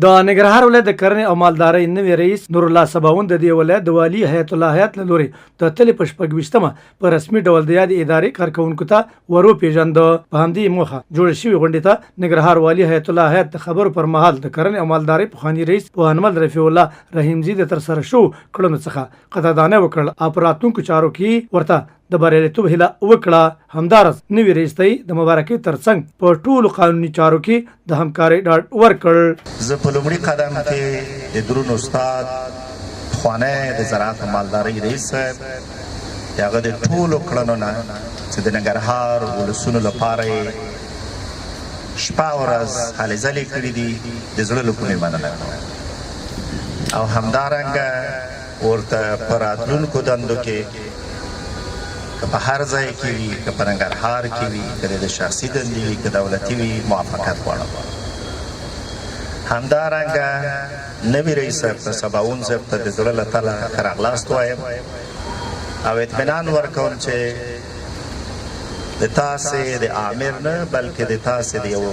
د ننګرهار ولایت د کرنې او مالدارۍ نوي رئیس نورالله سباوون د دې ولایت د والي حیات الله حیات له لوري د تلې په 26مه په رسمي ډول د یادې ادارې کارکوونکو ته وپېژندل. په همدې موخه جوړه شوې غونډې ته ننګرهار والي حیات الله حیات د خبرو پر مهال د کرنې او مالدارۍ پخواني رئیس پوهنمل رفیع الله رحیمزي د ترسره شو کړنو څخه قدرداني وکړل او په راتلونکو چارو کې ورته د بریالیتوب هیله وکړه. همدارس نوي رئیس ته د مبارکۍ ترڅنګ په ټولو قانوني چارو کې د همکارۍ ډاډ ورکړ. زه په لومړي قدم کې د درون استاد پخوانی د زراعت او مالدارۍ رئیس صاحب د هغه د ټولو کړنو نه چې د ننګرهار ولسونو لپاره یې شپه ورځ هلې ځلې کړي دي د زړه له کومې مننه کوم او همدارنګه ورته په راتلونکو دندو کې که په هر ځای کې وي که په ننګرهار کې وي که د شخصي دندې وي که دولتي وي موافقت غواړم. همدارنګه نوي رئیس صاحب ته سباوون صاحب ته د زړه له تله ښه راغلاست وایم او اطمینان ورکوم چې د تاسې د آمر نه بلکې د تاسې د یو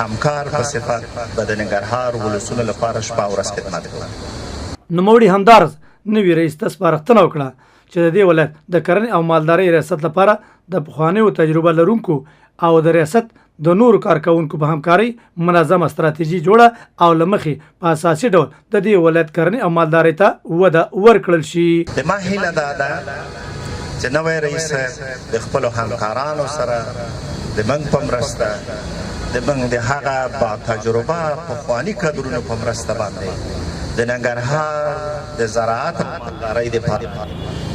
همکار په صفت به د ننګرهار ولسونو لپاره شپه ورځ خدمت کوم. نوموړي همدارس نوي رئیس ته سپارښتنه وکړه چې د دې ولایت د کرنې او مالدارۍ ریاست لپاره د پخوانیو تجربه لرونکو او د ریاست د نورو کارکوونکو په همکارۍ منظمه ستراتیژي جوړه او له مخې په اساسي ډول د دې ولایت کرنې او مالدارۍ ته وده ورکړل شي. د ما هیله دا ده چې نوی رئیس د خپلو همکارانو سره د موږ په مرسته د موږ د هغه با تجربه پخواني کادرونو په مرسته باندې د ننګرهار د زراعت او مالدارۍ دپاره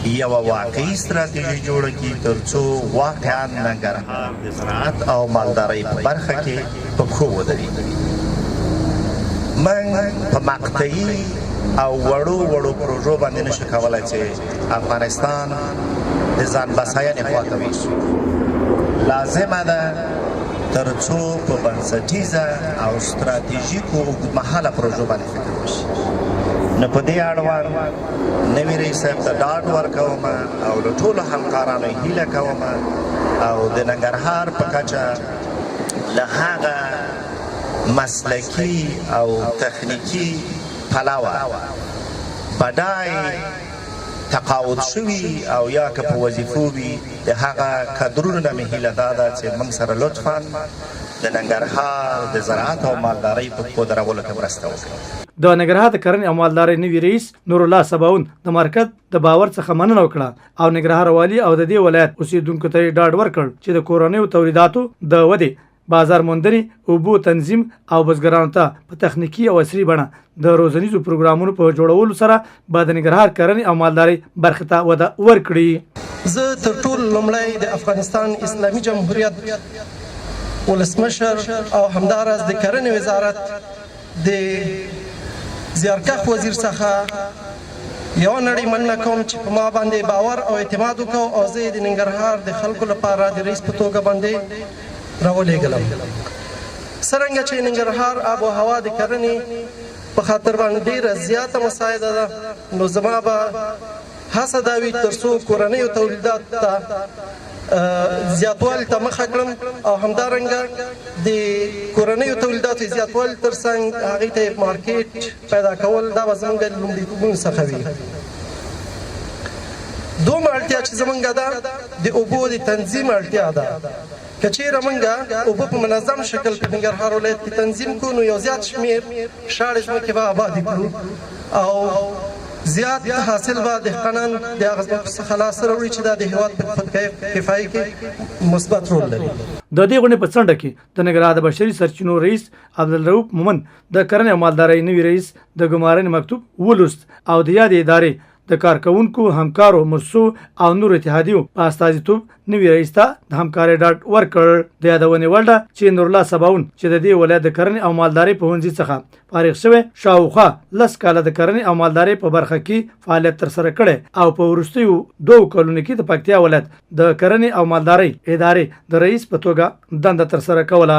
یوه واقعي ستراتیژي جوړه کړي تر څو واقعا ننګرهار د زراعت او مالدارۍ په برخه کې په پښو ودرېږي. موږ په مقطعي او وړو پروژو باندې نشو کولی چې افغانستان د ځان بساینې خواته ویسو. لازمه ده تر څو په بنسټیزه او ستراتیژیکو اوږدمهاله پروژو باندې فکر وشي. نو په دې اړوند نوي رئیس صاحب ته ډاډ ورکوم او له ټولو همکارانو هیله کوم او د ننګرهار په کچه له هغه مسلکي او تخنیکي پلوه بډای تقاعد شوي او یا که په وظیفو وي د هغه کادرونو نه مې هیله دا ده چې موږ سره لطفا د ننګرهار د زراعت او مالدارۍ په پښو درولو کې مرسته وکړي. د ننګرهار د کرنې او مالدارۍ نوي رئیس نورالله سباوون د مرکز د باور څخه مننه وکړه او ننګرهار والي او د دې ولایت اوسیدونکو ته یې ډاډ ورکړ چې د کورنیو تولیداتو د ودې بازار موندنې اوبو تنظیم او بزګرانو ته په تخنیکي او عصري بڼه د روزنیزو پروګرامونو په جوړولو سره به د ننګرهار کرنې او مالدارۍ برخې ته وده ورکړي. زه تر ټولو لومړی د افغانستان اسلامي جمهوریت ولسمشر او همداراز د کرنې وزارت د زیارکښ وزیر څخه یو نړۍ مننه کوم چې په ما باندې باور او اعتماد وکړو او زه د ننګرهار د خلکو لپاره د رئیس په توګه باندې راولېږلم. څرنګه چې ننګرهار آب و هوا د کرنې په خاطر باندې ډېره زیاته مساعده ده نو زما به هڅه دا وي تر څو کورنیو تولیداتو ته زیاتوالي ته مخه کړم او همدارنګه د کورنیو تولیداتو زیاتوالي تر څنګ هغې ته مارکیټ پیدا کول دا به زموږ د لومړیتوبونو څخه وي. دومره اړتیا چې زموږ ده د اوبو د تنظیم اړتیا ده. که چیرې موږ اوبه په منظم شکل په ننګرهار ولایت کې تنظیم کړو نو یو زیات شمېر شاړې ځمکې به آبادې کړو او زیات حاصل به دهقانان د هغه ځمکو څخه لاسته راوړي چې دا د هېواد په خودکفایۍ کې مثبت رول لري. د دې غونډې په څنډه کې د ننګرهار د بشري سرچینو رئیس عبدالرؤف مومند د کرنې او مالدارۍ نوي رئیس د ګمارنې مکتوب ولوست او د یادې ادارې د کارکوونکو همکارو مؤسسو او نورو اتحادیو په استازیتوب نوي رئیس ته د همکارۍ ډاډ ورکړ. د یادونې وړ ده چې نورالله سباوون چې د دې ولایت د کرنې او مالدارۍ پوهنځي څخه فارغ شوی شاوخوا 10 کاله د کرنې او مالدارۍ په برخه کې فعالیت ترسره کړی او په وروستیو 2 کلونو کې د پکتیا ولایت د کرنې او مالدارۍ ادارې د رئیس په توګه دنده ترسره کوله.